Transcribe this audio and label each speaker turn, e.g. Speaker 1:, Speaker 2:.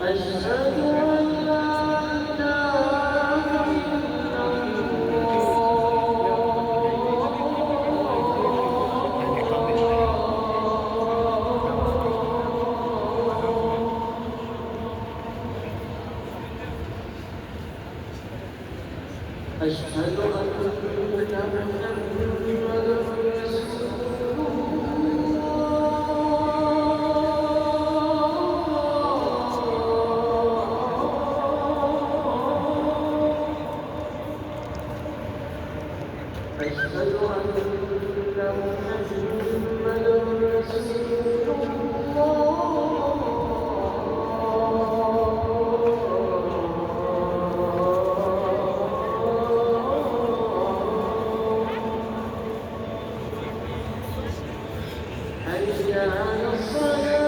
Speaker 1: أشهد أن لا إله إلا الله. أشهد أن محمدًا رسول الله. أشهد أن محمدًا رسول الله. حي على الصلاة.